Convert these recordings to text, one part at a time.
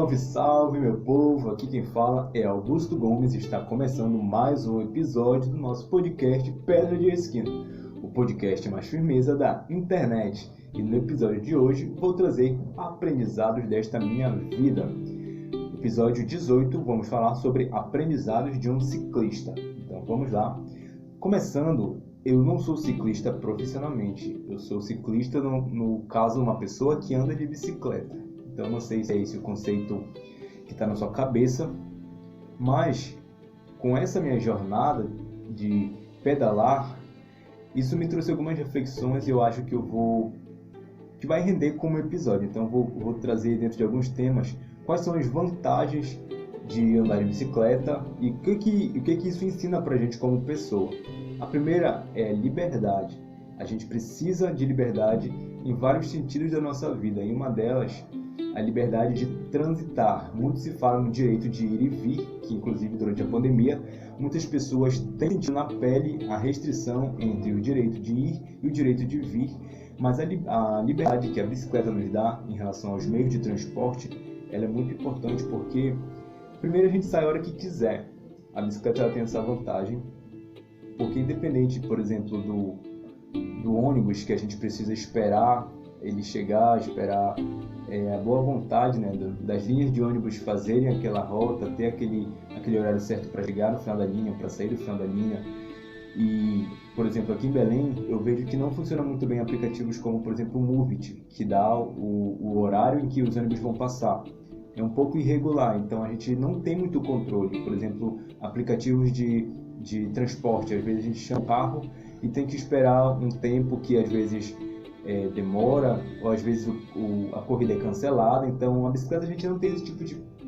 Salve, salve, meu povo! Aqui quem fala é Augusto Gomes e está começando mais um episódio do nosso podcast Pedra de Esquina, o podcast mais firmeza da internet. E no episódio de hoje vou trazer aprendizados desta minha vida. Episódio 18, vamos falar sobre aprendizados de um ciclista. Então vamos lá. Começando, eu não sou ciclista profissionalmente, eu sou ciclista no caso uma pessoa que anda de bicicleta. Então não sei se é esse o conceito que está na sua cabeça, mas com essa minha jornada de pedalar, isso me trouxe algumas reflexões e eu acho que vai render como episódio. Então vou trazer dentro de alguns temas quais são as vantagens de andar de bicicleta e o que isso ensina para a gente como pessoa. A primeira é liberdade. A gente precisa de liberdade em vários sentidos da nossa vida, e uma delas a liberdade de transitar. Muito se fala no direito de ir e vir, que inclusive durante a pandemia muitas pessoas têm sentido na pele a restrição entre o direito de ir e o direito de vir, mas a liberdade que a bicicleta nos dá em relação aos meios de transporte, ela é muito importante porque primeiro a gente sai a hora que quiser. A bicicleta ela tem essa vantagem, porque independente, por exemplo, do ônibus que a gente precisa esperar ele chegar, esperar a boa vontade, né, das linhas de ônibus fazerem aquela rota, ter aquele horário certo para chegar no final da linha, para sair do final da linha. E, por exemplo, aqui em Belém, eu vejo que não funciona muito bem aplicativos como, por exemplo, o Movit, que dá o horário em que os ônibus vão passar. É um pouco irregular, então a gente não tem muito controle. Por exemplo, aplicativos de transporte, às vezes a gente chama o carro e tem que esperar um tempo que às vezes demora, ou às vezes a corrida é cancelada. Então a bicicleta a gente não tem esse tipo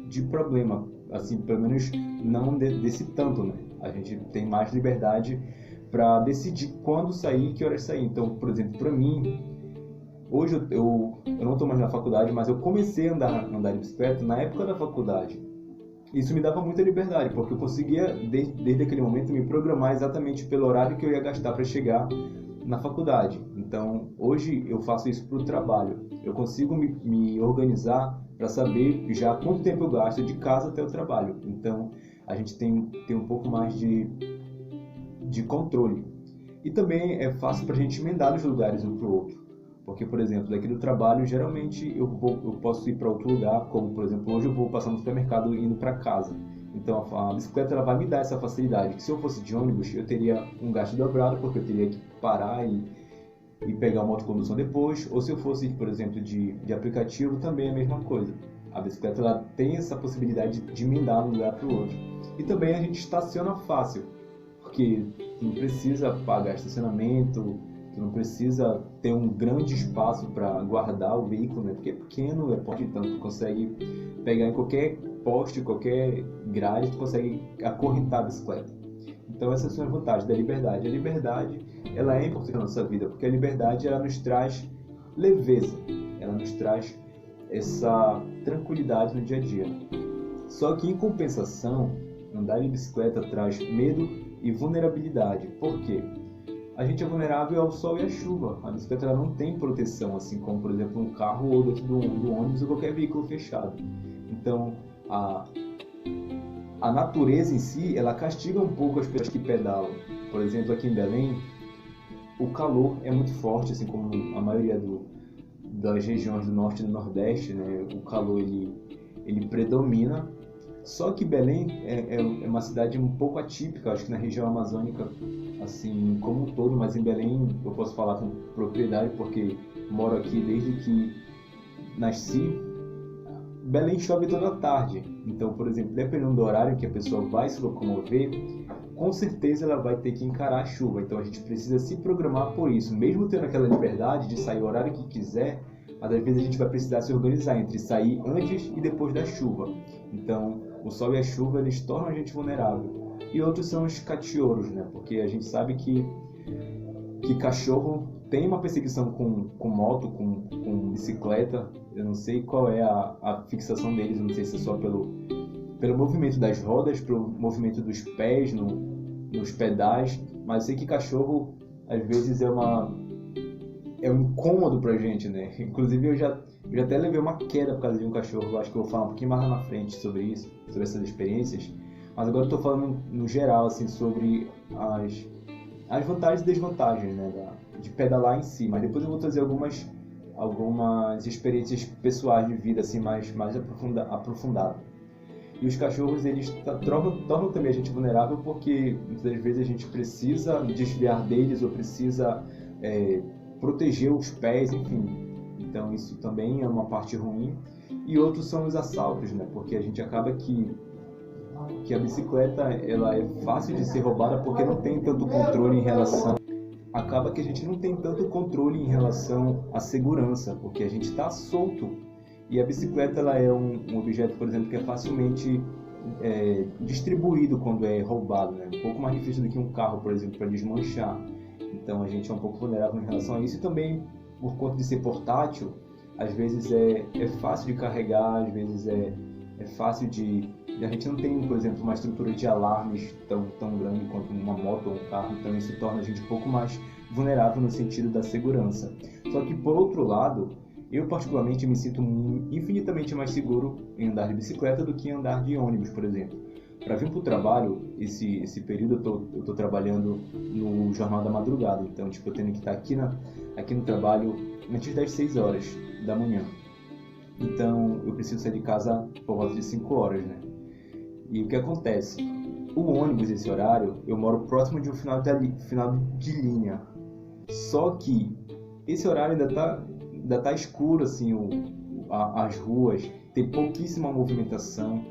de problema, assim, pelo menos não desse tanto, né? A gente tem mais liberdade para decidir quando sair e que horas sair. Então, por exemplo, para mim, hoje eu não estou mais na faculdade, mas eu comecei a andar de bicicleta na época da faculdade. Isso me dava muita liberdade, porque eu conseguia, desde aquele momento, me programar exatamente pelo horário que eu ia gastar para chegar na faculdade. Então, hoje eu faço isso para o trabalho. Eu consigo me organizar para saber já quanto tempo eu gasto de casa até o trabalho. Então, a gente tem um pouco mais de controle. E também é fácil para a gente emendar os lugares um para o outro. Porque, por exemplo, daqui do trabalho, geralmente eu posso ir para outro lugar, como, por exemplo, hoje eu vou passar no supermercado indo para casa. Então, a bicicleta ela vai me dar essa facilidade, que se eu fosse de ônibus, eu teria um gasto dobrado, porque eu teria que parar e pegar uma autocondução depois. Ou se eu fosse, por exemplo, de aplicativo, também é a mesma coisa. A bicicleta ela tem essa possibilidade de emendar de um lugar para o outro. E também a gente estaciona fácil, porque tu não precisa pagar estacionamento, tu não precisa ter um grande espaço para guardar o veículo, né? Porque é pequeno, então tu consegue pegar em qualquer poste, qualquer grade, tu consegue acorrentar a bicicleta. Então essas são as vantagens da liberdade. A liberdade, ela é importante na nossa vida, porque a liberdade ela nos traz leveza, ela nos traz essa tranquilidade no dia a dia. Só que em compensação, andar de bicicleta traz medo e vulnerabilidade. Por quê? A gente é vulnerável ao sol e à chuva. A bicicleta ela não tem proteção, assim como, por exemplo, um carro ou dentro do ônibus ou qualquer veículo fechado. Então, a natureza em si, ela castiga um pouco as pessoas que pedalam. Por exemplo, aqui em Belém, o calor é muito forte, assim como a maioria das regiões do norte e do nordeste, né? O calor ele predomina. Só que Belém é uma cidade um pouco atípica, acho que na região amazônica, assim como um todo, mas em Belém eu posso falar com propriedade porque moro aqui desde que nasci. Belém chove toda tarde, então, por exemplo, dependendo do horário que a pessoa vai se locomover, com certeza ela vai ter que encarar a chuva. Então a gente precisa se programar por isso, mesmo tendo aquela liberdade de sair o horário que quiser, mas às vezes a gente vai precisar se organizar entre sair antes e depois da chuva. Então, o sol e a chuva eles tornam a gente vulnerável. E outros são os cachorros, né? Porque a gente sabe que cachorro tem uma perseguição com moto, com bicicleta. Eu não sei qual é a fixação deles, eu não sei se é só pelo movimento das rodas, pelo movimento dos pés nos pedais, mas eu sei que cachorro às vezes é um incômodo pra gente, né? Inclusive eu Eu já até levei uma queda por causa de um cachorro, eu acho que eu vou falar um pouquinho mais lá na frente sobre isso, sobre essas experiências. Mas agora eu estou falando no geral, assim, sobre as vantagens e desvantagens, né, de pedalar em si. Mas depois eu vou trazer algumas experiências pessoais de vida, assim, mais aprofundado. E os cachorros, eles tornam também a gente vulnerável porque muitas vezes a gente precisa desviar deles ou precisa proteger os pés, enfim. Então isso também é uma parte ruim. E outros são os assaltos, né? Porque a gente acaba que a bicicleta ela é fácil de ser roubada porque não tem tanto controle em relação... Acaba que a gente não tem tanto controle em relação à segurança, porque a gente está solto. E a bicicleta ela é um objeto, por exemplo, que é facilmente distribuído quando é roubado, né? Um pouco mais difícil do que um carro, por exemplo, para desmanchar. Então a gente é um pouco vulnerável em relação a isso. E também, por conta de ser portátil, às vezes é fácil de carregar, às vezes é fácil de... A gente não tem, por exemplo, uma estrutura de alarmes tão grande quanto uma moto ou um carro, então isso torna a gente um pouco mais vulnerável no sentido da segurança. Só que, por outro lado, eu particularmente me sinto infinitamente mais seguro em andar de bicicleta do que em andar de ônibus, por exemplo. Para vir para o trabalho, esse período eu estou trabalhando no Jornal da Madrugada, então tipo, eu tenho que estar aqui no trabalho antes das 6 horas da manhã. Então eu preciso sair de casa por volta de 5 horas, né? E o que acontece? O ônibus, esse horário, eu moro próximo de um final de linha. Só que esse horário ainda tá escuro, assim, as ruas, tem pouquíssima movimentação.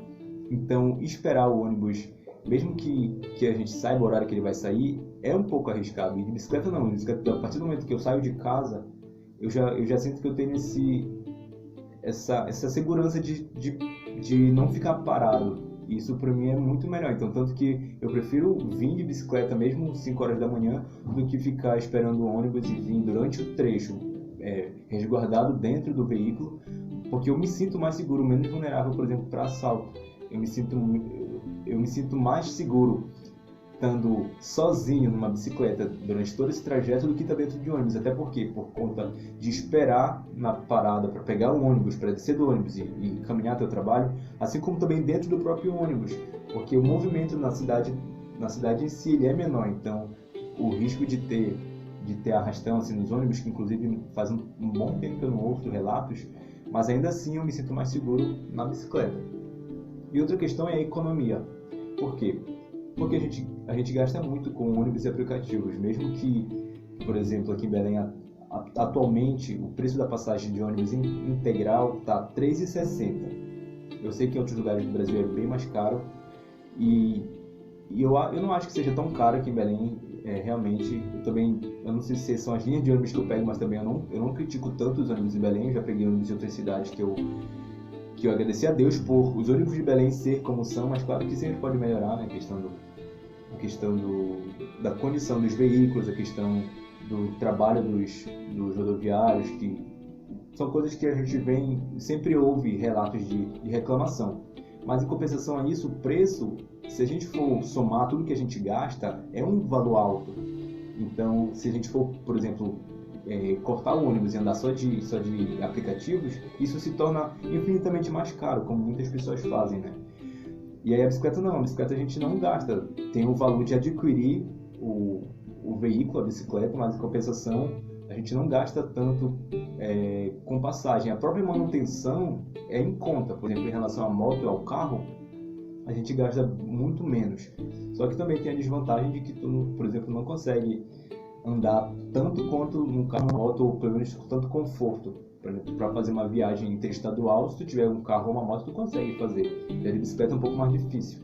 Então, esperar o ônibus, mesmo que a gente saiba o horário que ele vai sair, é um pouco arriscado. E de bicicleta não, de bicicleta, a partir do momento que eu saio de casa, eu já sinto que eu tenho essa segurança de não ficar parado. Isso para mim é muito melhor. Então, tanto que eu prefiro vir de bicicleta mesmo 5 horas da manhã do que ficar esperando o ônibus e vir durante o trecho resguardado dentro do veículo, porque eu me sinto mais seguro, menos vulnerável, por exemplo, para assalto. Eu me sinto mais seguro estando sozinho numa bicicleta durante todo esse trajeto do que estar dentro de ônibus. Até porque, por conta de esperar na parada para pegar o ônibus, para descer do ônibus e caminhar até o trabalho, assim como também dentro do próprio ônibus, porque o movimento na cidade em si ele é menor. Então, o risco de ter arrastão assim, nos ônibus, que inclusive faz um bom tempo que eu não ouço relatos, mas ainda assim eu me sinto mais seguro na bicicleta. E outra questão é a economia. Por quê? Porque a gente gasta muito com ônibus e aplicativos, mesmo que, por exemplo, aqui em Belém, atualmente o preço da passagem de ônibus integral está R$ 3,60. Eu sei que em outros lugares do Brasil é bem mais caro e eu não acho que seja tão caro aqui em Belém, realmente. Eu não sei se são as linhas de ônibus que eu pego, mas também eu não critico tanto os ônibus em Belém. Eu já peguei ônibus de outras cidades que eu agradeci a Deus por os ônibus de Belém ser como são, mas claro que sempre pode melhorar, né? A questão da condição dos veículos, a questão do trabalho dos rodoviários, que são coisas que a gente sempre ouve relatos de reclamação. Mas em compensação a isso, o preço, se a gente for somar tudo que a gente gasta, é um valor alto. Então, se a gente for, por exemplo, cortar o ônibus e andar só de aplicativos, isso se torna infinitamente mais caro, como muitas pessoas fazem, né? E aí a bicicleta não, a bicicleta a gente não gasta, tem o valor de adquirir o veículo, a bicicleta, mas em compensação a gente não gasta tanto com passagem. A própria manutenção é em conta, por exemplo, em relação à moto e ao carro, a gente gasta muito menos. Só que também tem a desvantagem de que tu, por exemplo, não consegue andar tanto quanto num carro ou moto, ou pelo menos com tanto conforto. Para fazer uma viagem interestadual, se tu tiver um carro ou uma moto, tu consegue fazer. E a de bicicleta é um pouco mais difícil.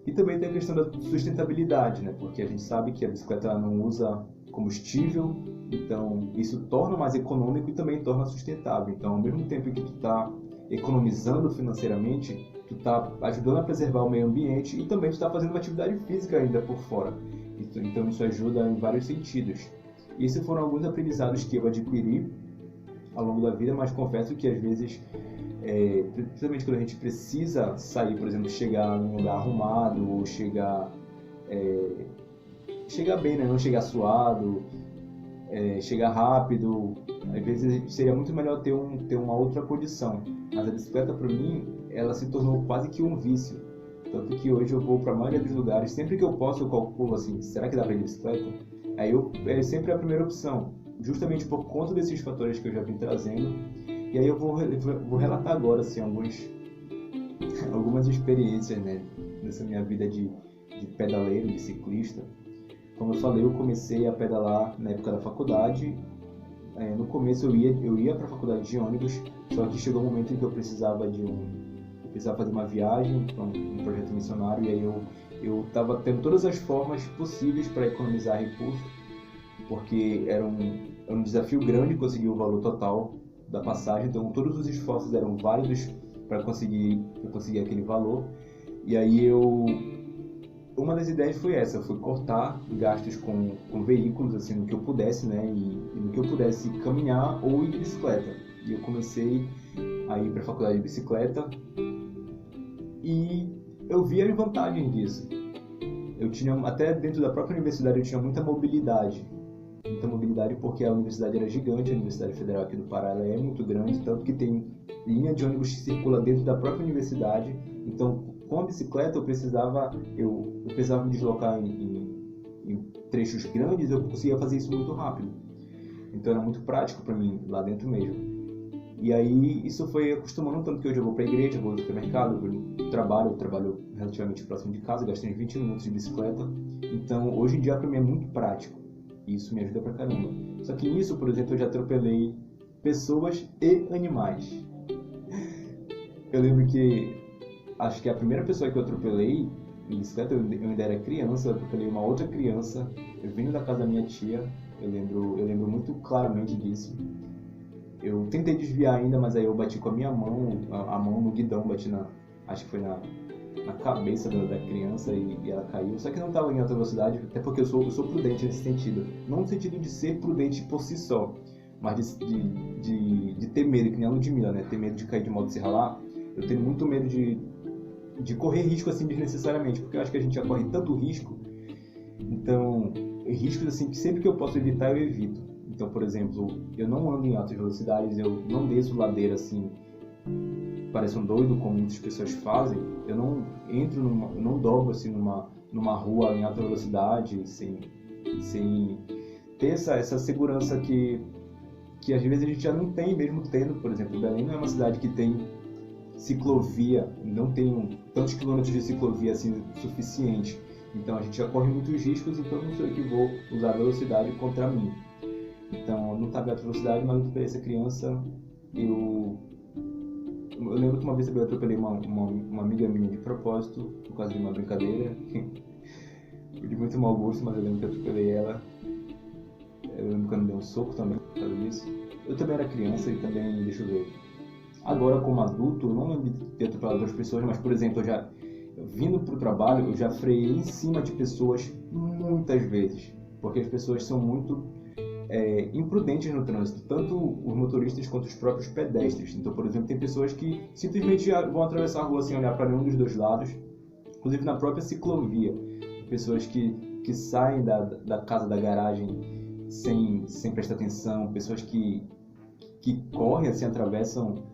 E também tem a questão da sustentabilidade, né? Porque a gente sabe que a bicicleta não usa combustível, então isso torna mais econômico e também torna sustentável. Então, ao mesmo tempo que tu está economizando financeiramente, tu está ajudando a preservar o meio ambiente e também tu está fazendo uma atividade física ainda por fora. Então isso ajuda em vários sentidos. E esses foram alguns aprendizados que eu adquiri ao longo da vida, mas confesso que às vezes, principalmente quando a gente precisa sair, por exemplo, chegar num lugar arrumado ou chegar bem, né? Não chegar suado, chegar rápido. Às vezes seria muito melhor ter uma outra condição. Mas a bicicleta, para mim, ela se tornou quase que um vício. Tanto que hoje eu vou para a maioria dos lugares, sempre que eu posso eu calculo assim, será que dá para ir de bicicleta? Aí é sempre a primeira opção, justamente por conta desses fatores que eu já vim trazendo. E aí eu vou relatar agora assim, algumas experiências, né, nessa minha vida de pedaleiro, de ciclista. Como eu falei, eu comecei a pedalar na época da faculdade. No começo eu ia para a faculdade de ônibus, só que chegou um momento em que eu precisava fazer uma viagem para um projeto missionário, e aí eu estava tendo todas as formas possíveis para economizar recursos, porque era um desafio grande conseguir o valor total da passagem, então todos os esforços eram válidos para conseguir aquele valor. E aí uma das ideias foi essa, foi cortar gastos com veículos, assim, no que eu pudesse, né, e no que eu pudesse caminhar ou ir de bicicleta. E eu comecei a ir para a faculdade de bicicleta e eu via as vantagens disso. Eu tinha, até dentro da própria universidade, eu tinha muita mobilidade porque a universidade era gigante, a Universidade Federal aqui do Pará ela é muito grande, tanto que tem linha de ônibus que circula dentro da própria universidade. Então, com a bicicleta eu precisava me deslocar em trechos grandes, eu conseguia fazer isso muito rápido. Então era muito prático para mim lá dentro mesmo. E aí isso foi acostumando, tanto que hoje eu vou para a igreja, vou ao supermercado, eu trabalho relativamente próximo de casa, gasto uns 20 minutos de bicicleta. Então hoje em dia para mim é muito prático. E isso me ajuda pra caramba. Só que nisso, por exemplo, eu já atropelei pessoas e animais. Eu lembro que acho que a primeira pessoa que eu atropelei em bicicleta, eu ainda era criança, eu atropelei uma outra criança, eu vindo da casa da minha tia, eu lembro muito claramente disso. Eu tentei desviar ainda, mas aí eu bati com a minha mão, a mão no guidão, acho que foi na cabeça da criança e ela caiu. Só que não estava em alta velocidade, até porque eu sou prudente nesse sentido. Não no sentido de ser prudente por si só, mas de ter medo, que nem a Ludmilla, né? Ter medo de cair de moto e se ralar. Eu tenho muito medo de correr risco assim desnecessariamente, porque eu acho que a gente já corre tanto risco. Então, riscos assim que sempre que eu posso evitar, eu evito. Então, por exemplo, eu não ando em altas velocidades, eu não desço ladeira assim, parece um doido, como muitas pessoas fazem. Eu não entro eu não dobro assim numa rua em alta velocidade, sem ter essa segurança que às vezes a gente já não tem, mesmo tendo. Por exemplo, Belém não é uma cidade que tem ciclovia, não tem tantos quilômetros de ciclovia assim suficiente. Então a gente já corre muitos riscos, então não sou eu que vou usar a velocidade contra mim. Então eu não estava em alta velocidade, mas eu atropelei essa criança. Eu lembro que uma vez eu atropelei uma amiga minha de propósito, por causa de uma brincadeira. Fui de muito mau gosto, mas eu lembro que eu atropelei ela. Eu lembro que ela me deu um soco também por causa disso. Eu também era criança e também, deixa eu ver. Agora, como adulto, eu não lembro de ter atropelado outras pessoas, mas, por exemplo, vindo para o trabalho, eu já freiei em cima de pessoas muitas vezes. Porque as pessoas são muito imprudentes no trânsito, tanto os motoristas quanto os próprios pedestres. Então, por exemplo, tem pessoas que simplesmente vão atravessar a rua sem olhar para nenhum dos dois lados, inclusive na própria ciclovia. Pessoas que saem da casa da garagem sem prestar atenção, pessoas que correm assim, atravessam,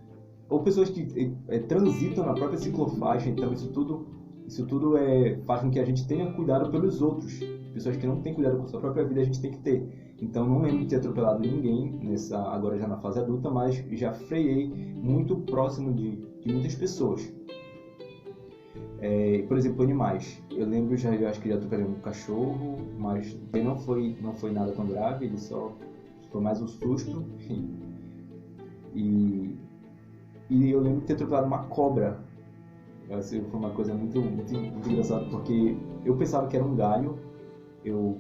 ou pessoas que transitam na própria ciclofaixa. Então isso tudo faz com que a gente tenha cuidado pelos outros. Pessoas que não têm cuidado com a sua própria vida, a gente tem que ter. Então não lembro de ter atropelado ninguém agora já na fase adulta, mas já freiei muito próximo de muitas pessoas. Por exemplo, animais. Eu lembro, eu acho que já atropelei um cachorro, mas não foi nada tão grave, ele só foi mais um susto. E eu lembro de ter atropelado uma cobra. Foi uma coisa muito, muito, muito engraçada, porque eu pensava que era um galho.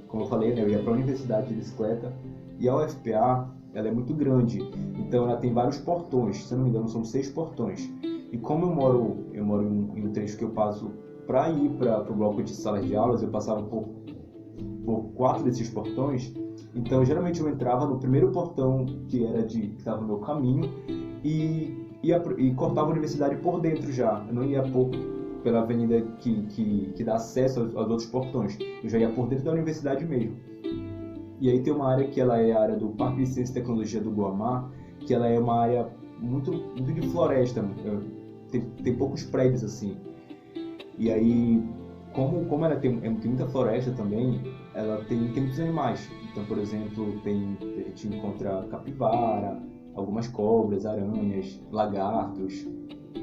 Como eu falei, né, eu ia para a universidade de bicicleta, e a UFPA ela é muito grande, então ela tem vários portões, se não me engano são 6 portões. E como eu moro em um trecho que eu passo para ir para o bloco de salas de aulas, eu passava por 4 desses portões. Então geralmente eu entrava no primeiro portão que estava no meu caminho e cortava a universidade por dentro já. Eu não ia pela avenida que dá acesso aos outros portões. Eu já ia por dentro da universidade mesmo. E aí tem uma área que ela é a área do Parque de Ciência e Tecnologia do Guamá, que ela é uma área muito de floresta, tem poucos prédios assim. E aí, como ela tem muita floresta também, ela tem muitos animais. Então, por exemplo, a gente encontra capivara, algumas cobras, aranhas, lagartos.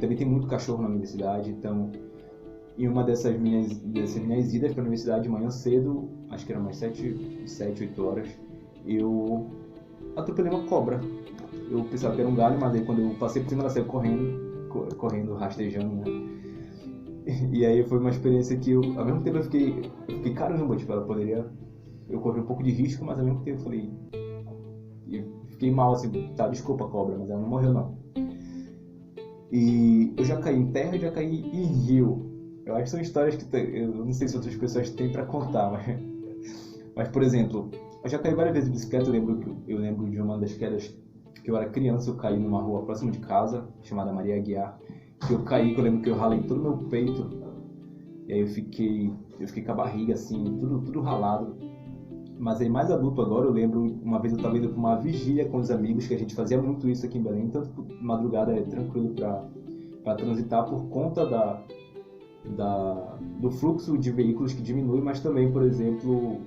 Também tem muito cachorro na universidade, então em uma dessas minhas idas para a universidade de manhã cedo, acho que era umas 7, 8 horas, eu atropelei uma cobra. Eu pensava que era um galho, mas aí quando eu passei por cima ela saiu correndo, rastejando, né? E aí foi uma experiência que ao mesmo tempo eu fiquei caramba, tipo, ela poderia... Eu corri um pouco de risco, mas ao mesmo tempo eu fiquei mal, assim, tá, desculpa cobra, mas ela não morreu não. E eu já caí em terra e já caí em rio. Eu acho que são histórias que eu não sei se outras pessoas têm pra contar, mas por exemplo, eu já caí várias vezes de bicicleta. Eu lembro de uma das quedas que eu era criança, eu caí numa rua próxima de casa, chamada Maria Aguiar, que eu lembro que eu ralei todo o meu peito, e aí eu fiquei com a barriga assim, tudo ralado. Mas aí mais adulto agora, eu lembro, uma vez eu estava indo para uma vigília com os amigos, que a gente fazia muito isso aqui em Belém, tanto madrugada é tranquilo para transitar por conta do fluxo de veículos que diminui, mas também, por exemplo,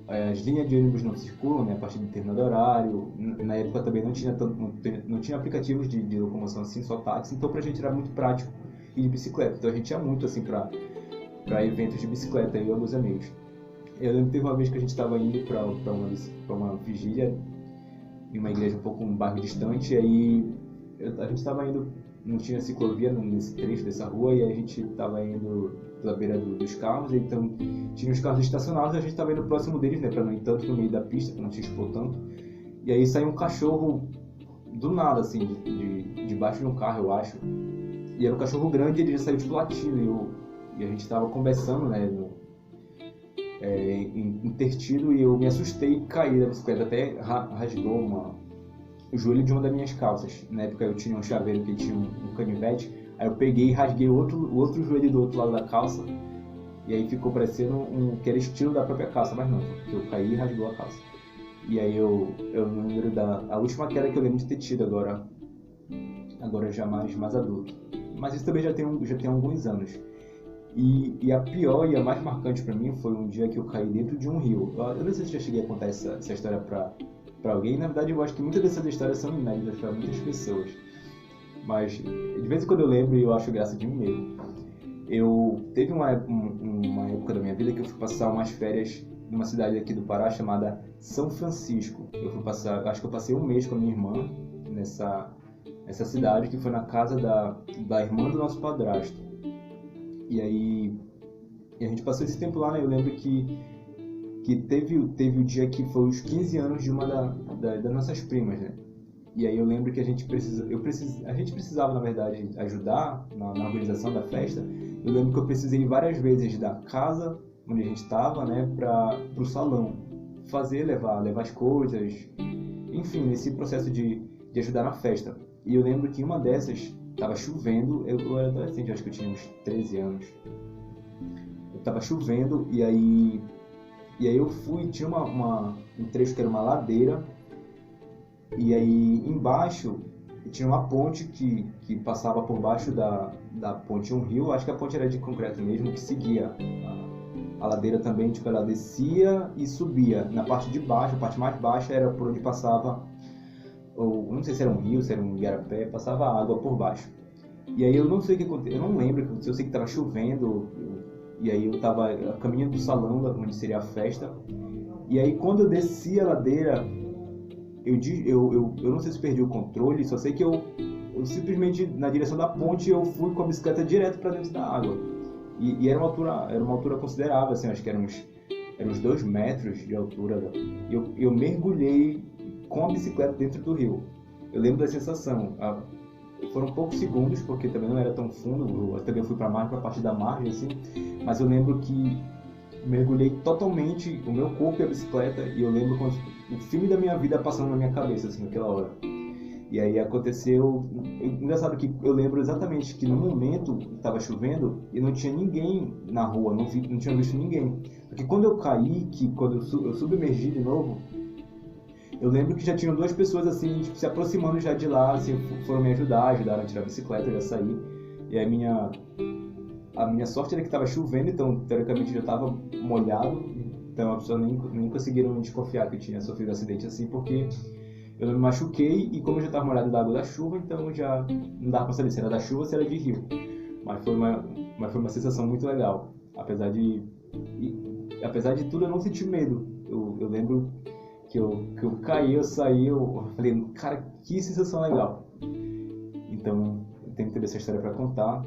as linhas de ônibus não circulam, né, a partir de determinado horário. Na época também não tinha aplicativos de locomoção assim, só táxi, então pra gente era muito prático ir de bicicleta. Então a gente ia muito assim para eventos de bicicleta, eu e alguns amigos. Eu lembro que teve uma vez que a gente estava indo para uma vigília em uma igreja um bairro distante, e aí a gente estava indo, não tinha ciclovia nesse trecho dessa rua, e aí a gente estava indo pela beira dos carros, e então tinha os carros estacionados e a gente estava indo próximo deles, né, para não ir tanto no meio da pista, para não se expor tanto. E aí saiu um cachorro do nada, assim, debaixo de um carro, eu acho. E era um cachorro grande, ele já saiu tipo latindo, e a gente estava conversando, né, intertido, e eu me assustei e caí da bicicleta, até rasgou o joelho de uma das minhas calças. Na época eu tinha um chaveiro que tinha um canivete, aí eu peguei e rasguei o outro joelho do outro lado da calça, e aí ficou parecendo que era estilo da própria calça, mas não, porque eu caí e rasgou a calça. E aí eu lembro a última queda que eu lembro de ter tido agora já mais adulto. Mas isso também já tem alguns anos. E a pior e a mais marcante para mim foi um dia que eu caí dentro de um rio. Eu não sei se já cheguei a contar essa história para alguém. Na verdade, eu acho que muitas dessas histórias são inéditas para muitas pessoas. Mas de vez em quando eu lembro e eu acho graça de mim mesmo. Teve uma época da minha vida que eu fui passar umas férias numa cidade aqui do Pará chamada São Francisco. Acho que eu passei um mês com a minha irmã nessa cidade, que foi na casa da irmã do nosso padrasto. E aí a gente passou esse tempo lá, né? Eu lembro que teve o dia que foi os 15 anos de uma das nossas primas, né? E aí eu lembro que a gente precisava, na verdade, ajudar na organização da festa. Eu lembro que eu precisei ir várias vezes da casa onde a gente estava, né, para o salão, levar as coisas, enfim, nesse processo de ajudar na festa. E eu lembro que uma dessas tava chovendo, eu era adolescente, acho que eu tinha uns 13 anos. Tava chovendo, e aí eu fui, tinha um trecho que era uma ladeira, e aí embaixo tinha uma ponte que passava por baixo da ponte, um rio. Acho que a ponte era de concreto mesmo, que seguia a ladeira também, tipo, ela descia e subia. Na parte de baixo, a parte mais baixa era por onde passava, ou não sei se era um rio, se era um igarapé, passava água por baixo. E aí eu não sei o que aconteceu, eu não lembro o que aconteceu, eu sei que estava chovendo, e aí eu estava a caminho do salão, onde seria a festa. E aí quando eu desci a ladeira, eu não sei se perdi o controle, só sei que eu simplesmente, na direção da ponte, eu fui com a bicicleta direto para dentro da água. E era uma altura considerável, assim, acho que eram uns 2 metros de altura. E eu mergulhei com a bicicleta dentro do rio. Eu lembro da sensação. Foram poucos segundos, porque também não era tão fundo. Eu também fui para a parte da margem, assim. Mas eu lembro que mergulhei totalmente o meu corpo e a bicicleta. E eu lembro quando o filme da minha vida passando na minha cabeça, assim, naquela hora. E aí aconteceu, engraçado que eu lembro exatamente que no momento estava chovendo e não tinha ninguém na rua, não tinha visto ninguém. Porque quando eu caí, quando eu submergi de novo, eu lembro que já tinham duas pessoas assim, tipo, se aproximando já de lá, assim, foram me ajudar, ajudaram a tirar a bicicleta, eu já saí. E aí a minha sorte era que estava chovendo, então teoricamente já estava molhado, então as pessoas nem conseguiram desconfiar que eu tinha sofrido um acidente assim, porque eu não me machuquei e como eu já estava molhado da água da chuva, então já não dava para saber se era da chuva ou se era de rio. Mas foi uma sensação muito legal. Apesar de tudo, eu não senti medo. Eu lembro que eu caí, eu saí, eu falei, cara, que sensação legal. Então, eu tenho que ter essa história para contar.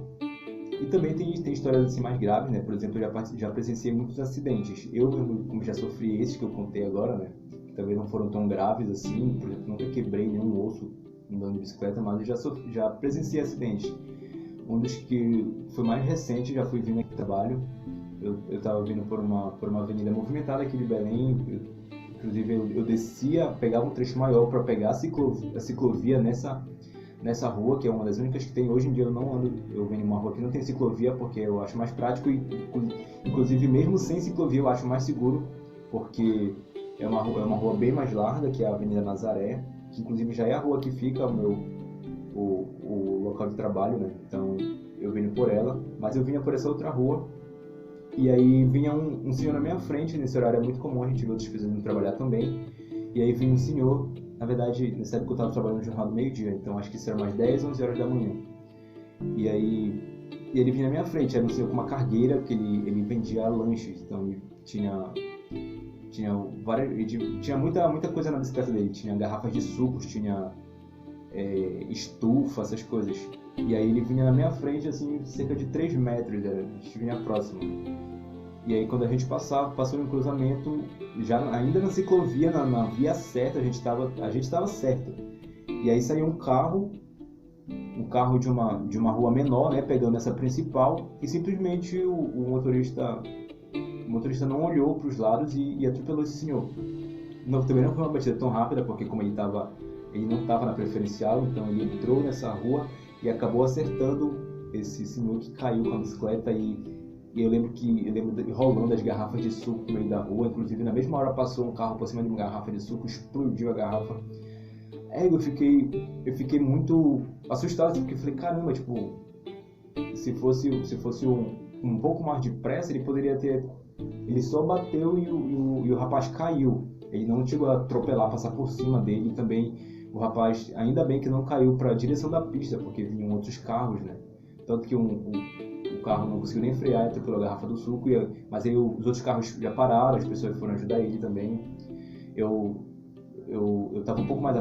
E também tem histórias assim mais graves, né? Por exemplo, eu já presenciei muitos acidentes. Eu, como já sofri esses que eu contei agora, né? Que talvez não foram tão graves assim. Por exemplo, nunca quebrei nenhum osso andando de bicicleta, mas eu já presenciei acidentes. Um dos que foi mais recente, já fui vindo aqui no trabalho. Eu estava vindo por uma avenida movimentada aqui de Belém. Inclusive, eu descia, pegava um trecho maior para pegar a ciclovia nessa rua, que é uma das únicas que tem. Hoje em dia eu não ando, eu venho em uma rua que não tem ciclovia, porque eu acho mais prático e, inclusive, mesmo sem ciclovia, eu acho mais seguro, porque é uma rua bem mais larga, que é a Avenida Nazaré, que inclusive já é a rua que fica o local de trabalho, né? Então, eu venho por ela, mas eu vinha por essa outra rua, e aí vinha um senhor na minha frente. Nesse horário é muito comum a gente ver outras pessoas indo trabalhar também, e aí vinha um senhor. Na verdade, nessa época eu estava trabalhando no jornal do meio-dia, então acho que isso era umas 10, 11 horas da manhã. E aí ele vinha na minha frente, era um senhor com uma cargueira, que ele vendia lanches, então ele tinha muita coisa na bicicleta dele, tinha garrafas de sucos, tinha estufa, essas coisas. E aí ele vinha na minha frente, assim, cerca de 3 metros, a gente vinha próximo. E aí quando a gente passou no cruzamento, ainda na ciclovia, na via certa, a gente estava certo. E aí saiu um carro de uma rua menor, né, pegando essa principal, e simplesmente o motorista não olhou para os lados e atropelou esse senhor. Também não foi uma batida tão rápida, porque como ele não estava na preferencial, então ele entrou nessa rua e acabou acertando esse senhor que caiu com a bicicleta. E eu lembro rolando as garrafas de suco no meio da rua. Inclusive, na mesma hora passou um carro por cima de uma garrafa de suco, explodiu a garrafa. Eu fiquei muito assustado, porque eu falei, caramba, tipo, se fosse um pouco mais depressa, ele poderia ter... Ele só bateu e o rapaz caiu. Ele não chegou a atropelar, passar por cima dele. E também o rapaz, ainda bem que não caiu para a direção da pista, porque vinham outros carros, né? Tanto que o carro não conseguiu nem frear e atropelou a garrafa do suco. Mas aí os outros carros já pararam, as pessoas foram ajudar ele também. Eu estava um pouco mais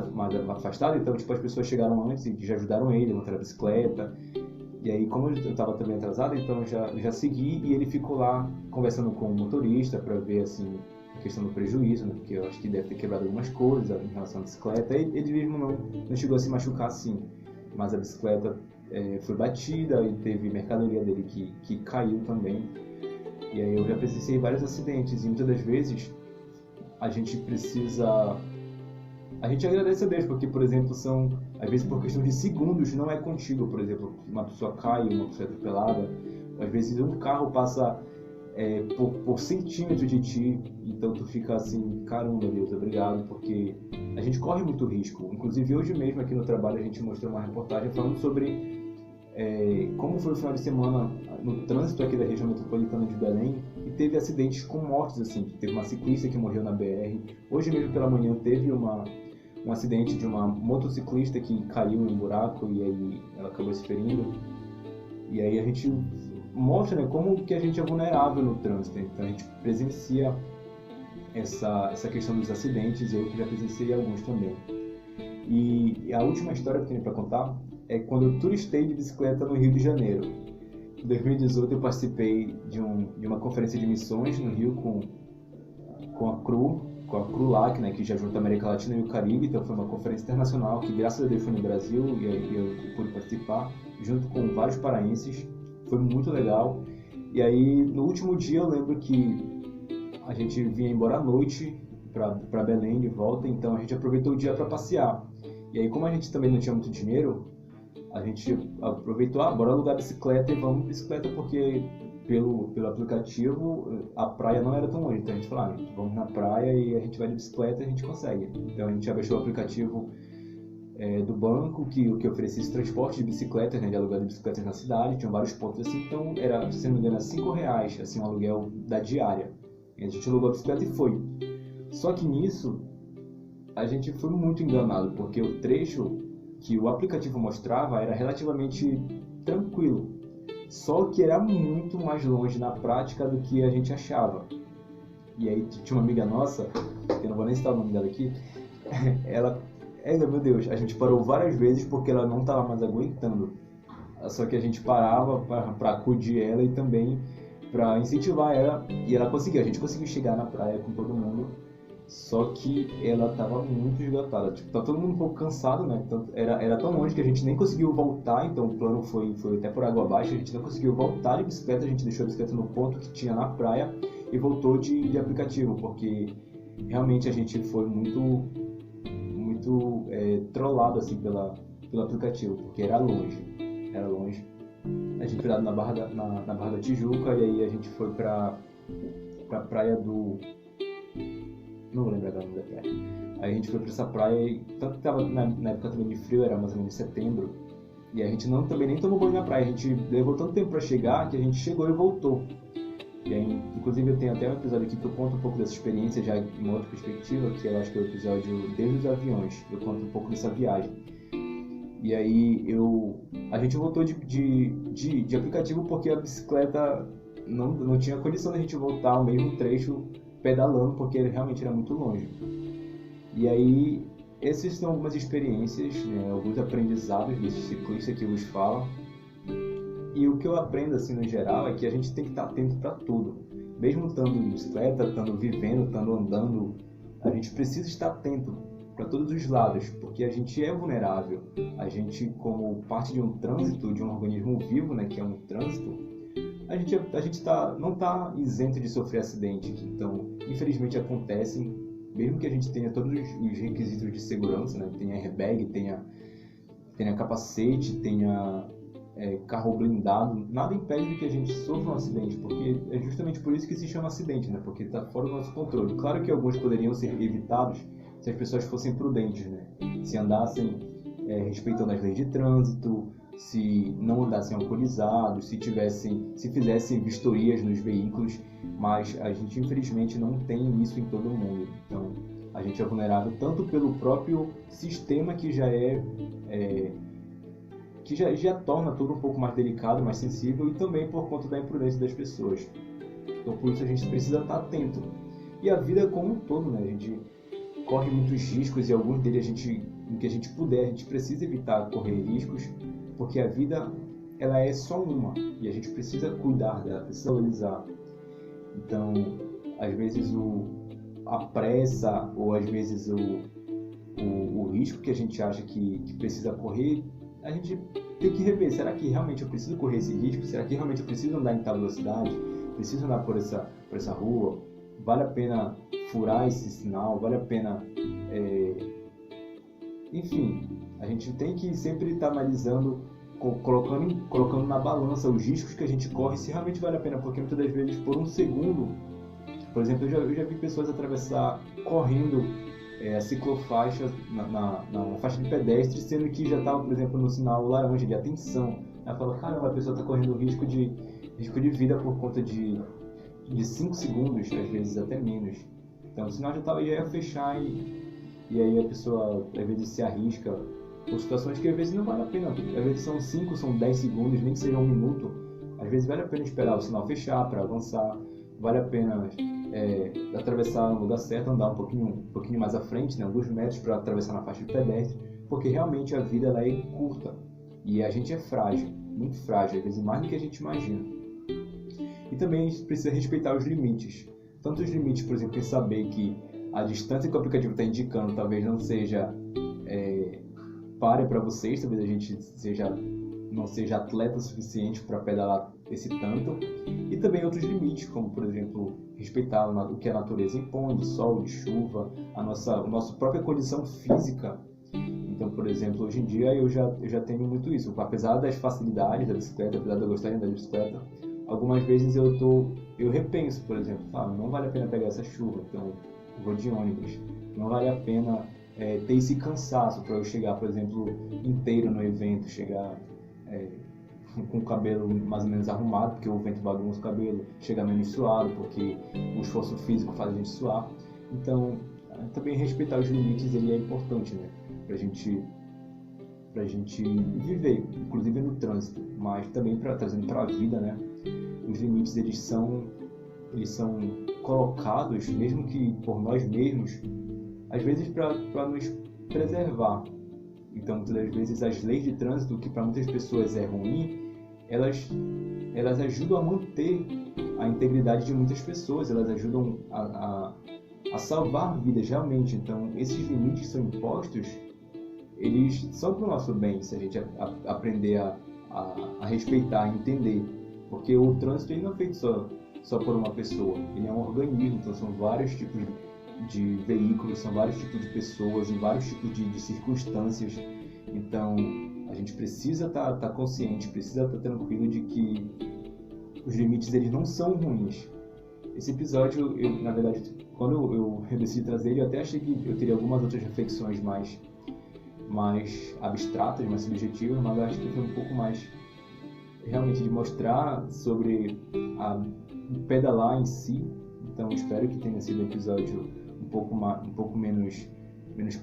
afastado, então tipo, as pessoas chegaram antes e já ajudaram ele a montar a bicicleta. E aí, como eu estava também atrasado, então já segui, e ele ficou lá conversando com o motorista para ver assim a questão do prejuízo, né? Porque eu acho que deve ter quebrado algumas coisas em relação à bicicleta. Ele mesmo não chegou a se machucar assim, mas a bicicleta foi batida e teve mercadoria dele que caiu também. E aí eu já presenciei vários acidentes, e muitas das vezes a gente agradece a Deus, porque, por exemplo, às vezes por questão de segundos, não é contigo. Por exemplo, uma pessoa cai, uma pessoa é atropelada, às vezes um carro passa por centímetros de ti, então tu fica assim, caramba, Deus, obrigado, porque a gente corre muito risco. Inclusive hoje mesmo aqui no trabalho a gente mostrou uma reportagem falando sobre como foi o final de semana no trânsito aqui da região metropolitana de Belém, e teve acidentes com mortes, assim. Teve uma ciclista que morreu na BR. Hoje mesmo pela manhã teve um acidente de uma motociclista que caiu em um buraco e aí ela acabou se ferindo. E aí a gente mostra, né, como que a gente é vulnerável no trânsito. Então a gente presencia essa questão dos acidentes, eu que já presenciei alguns também. E a última história que eu tenho para contar é quando eu turistei de bicicleta no Rio de Janeiro. Em 2018 eu participei de uma conferência de missões no Rio com a CRULAC, né, que já junta a América Latina e o Caribe. Então foi uma conferência internacional que, graças a Deus, foi no Brasil, e aí eu pude participar junto com vários paraenses. Foi muito legal. E aí no último dia eu lembro que a gente vinha embora à noite para Belém de volta, então a gente aproveitou o dia para passear. E aí, como a gente também não tinha muito dinheiro, a gente aproveitou, bora alugar bicicleta e vamos de bicicleta, porque pelo aplicativo a praia não era tão longe. Então a gente falou, vamos na praia e a gente vai de bicicleta e a gente consegue. Então a gente já baixou o aplicativo do banco que oferecia esse transporte de bicicletas, né, de aluguel de bicicletas na cidade. Tinham vários pontos assim, então era, se não me engano, R$5 assim, um aluguel da diária. E a gente alugou a bicicleta e foi. Só que nisso a gente foi muito enganado, porque o trecho que o aplicativo mostrava era relativamente tranquilo, só que era muito mais longe na prática do que a gente achava. E aí tinha uma amiga nossa, que eu não vou nem citar o nome dela aqui, meu Deus, a gente parou várias vezes porque ela não estava mais aguentando. Só que a gente parava para acudir ela e também para incentivar ela, e ela conseguiu, a gente conseguiu chegar na praia com todo mundo. Só que ela estava muito esgotada, tipo, tá todo mundo um pouco cansado, né? Então, era tão longe que a gente nem conseguiu voltar, então o plano foi até por água abaixo, a gente não conseguiu voltar de bicicleta, a gente deixou a bicicleta no ponto que tinha na praia e voltou de aplicativo, porque realmente a gente foi muito trollado assim pelo aplicativo, porque era longe. A gente foi lá na Barra da Tijuca e aí a gente foi pra praia do... não vou lembrar o nome da praia. Aí a gente foi pra essa praia e tanto que tava na época também de frio, era mais ou menos em setembro, e a gente também nem tomou banho na praia, a gente levou tanto tempo pra chegar que a gente chegou e voltou. E aí, inclusive eu tenho até um episódio aqui que eu conto um pouco dessa experiência já em uma outra perspectiva, que eu acho que é o episódio Desde os Aviões, eu conto um pouco dessa viagem. E aí a gente voltou de aplicativo porque a bicicleta não tinha condição da gente voltar o mesmo trecho pedalando, porque ele realmente era muito longe. E aí, essas são algumas experiências, né, alguns aprendizados desse ciclista que vos fala. E o que eu aprendo, assim, no geral, é que a gente tem que estar atento para tudo. Mesmo estando em bicicleta, estando vivendo, estando andando, a gente precisa estar atento para todos os lados, porque a gente é vulnerável. A gente, como parte de um trânsito, de um organismo vivo, né, que é um trânsito, a gente não está isento de sofrer acidentes. Então, infelizmente acontecem, mesmo que a gente tenha todos os requisitos de segurança, né? Tenha airbag, tenha capacete, tenha carro blindado, nada impede de que a gente sofra um acidente, porque é justamente por isso que se chama acidente, né? Porque está fora do nosso controle. Claro que alguns poderiam ser evitados se as pessoas fossem prudentes, né? Se andassem respeitando as leis de trânsito, se não andassem alcoolizados, se fizessem vistorias nos veículos, mas a gente infelizmente não tem isso em todo mundo. Então a gente é vulnerável tanto pelo próprio sistema que já torna tudo um pouco mais delicado, mais sensível, e também por conta da imprudência das pessoas. Então por isso a gente precisa estar atento. E a vida como um todo, né? A gente corre muitos riscos e alguns deles no que a gente puder, a gente precisa evitar correr riscos, porque a vida ela é só uma e a gente precisa cuidar dela, precisa valorizar. Então, às vezes a pressa ou às vezes o risco que a gente acha que precisa correr, a gente tem que rever. Será que realmente eu preciso correr esse risco? Será que realmente eu preciso andar em tal velocidade? Preciso andar por essa rua? Vale a pena furar esse sinal? Vale a pena... Enfim, a gente tem que sempre estar analisando, colocando na balança os riscos que a gente corre, se realmente vale a pena, porque muitas das vezes por um segundo, por exemplo, eu já vi pessoas atravessar correndo a ciclofaixa na faixa de pedestre, sendo que já estava, por exemplo, no sinal laranja de atenção. Ela fala, caramba, a pessoa está correndo risco de vida por conta de 5 segundos, às vezes até menos. Então o sinal já ia fechar e aí a pessoa às vezes se arrisca por situações que às vezes não vale a pena. Às vezes são 5, são 10 segundos, nem que seja 1 minuto. Às vezes vale a pena esperar o sinal fechar para avançar. Vale a pena atravessar no lugar certo, andar um pouquinho mais à frente, né, alguns metros para atravessar na faixa de pedestre, porque realmente a vida ela é curta e a gente é frágil, muito frágil, às vezes mais do que a gente imagina. E também a gente precisa respeitar os limites. Tanto os limites, por exemplo, em saber que a distância que o aplicativo está indicando talvez não seja páreo para vocês, talvez a gente não seja atleta o suficiente para pedalar esse tanto, e também outros limites, como por exemplo respeitar o que a natureza impõe, de sol, de chuva, a nossa própria condição física. Então, por exemplo, hoje em dia eu já tenho muito isso. Apesar das facilidades da bicicleta, apesar de eu gostar de andar de bicicleta, algumas vezes eu repenso, por exemplo, não vale a pena pegar essa chuva, então eu vou de ônibus. Não vale a pena ter esse cansaço para eu chegar, por exemplo, inteiro no evento, chegar com o cabelo mais ou menos arrumado, porque o vento bagunça o cabelo, chegar menos suado, porque o esforço físico faz a gente suar. Então, também respeitar os limites ele é importante, né? Pra gente viver, inclusive no trânsito, mas também trazendo para a vida, né? Os limites eles são colocados, mesmo que por nós mesmos, às vezes para nos preservar. Então, muitas das vezes as leis de trânsito, que para muitas pessoas é ruim, elas ajudam a manter a integridade de muitas pessoas, elas ajudam a salvar vidas realmente. Então, esses limites que são impostos, eles são para o nosso bem, se a gente aprender a respeitar, a entender. Porque o trânsito ele não é feito só por uma pessoa, ele é um organismo, então são vários tipos de veículos, são vários tipos de pessoas, em vários tipos de circunstâncias. Então, a gente precisa estar consciente, precisa estar tranquilo de que os limites eles não são ruins. Esse episódio, na verdade, quando eu decidi trazer ele, eu até achei que eu teria algumas outras reflexões mais abstratas, mais subjetivas, mas eu acho que foi um pouco mais realmente de mostrar sobre o pedalar em si. Então espero que tenha sido um episódio um pouco menos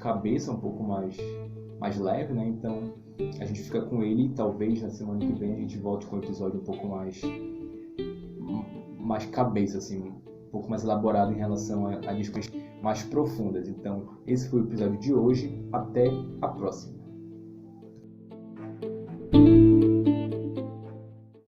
cabeça, um pouco mais leve, né? Então a gente fica com ele e talvez na semana que vem a gente volte com um episódio um pouco mais cabeça, assim, um pouco mais elaborado em relação a discussões mais profundas. Então esse foi o episódio de hoje, até a próxima.